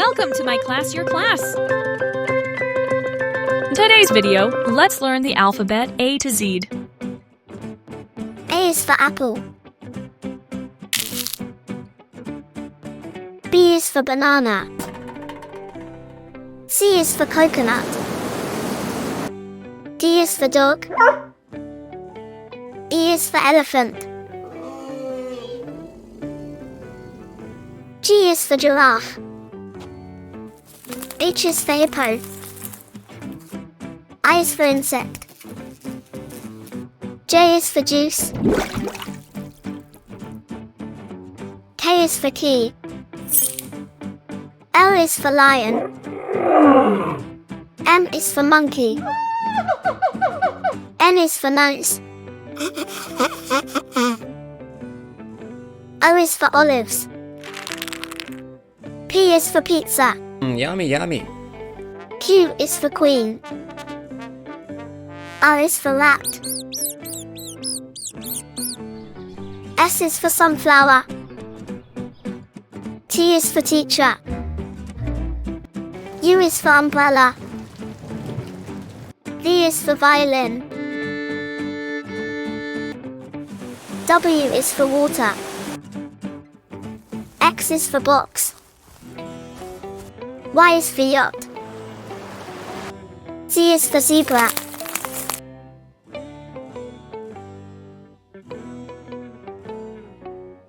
Welcome to Myclass, Yourclass! In today's video, let's learn the alphabet A to Z. A is for apple. B is for banana. C is for coconut. D is for dog. E is for elephant. G is for giraffe. H is for hippo. I is for insect. J is for juice. K is for key. L is for lion. M is for monkey. N is for nose. O is for olives. P is for pizza. Yummy, yummy. Q is for queen. R is for rat. S is for sunflower. T is for teacher. U is for umbrella. V is for violin. W is for water. X is for box. Y is for yacht. Z is for zebra.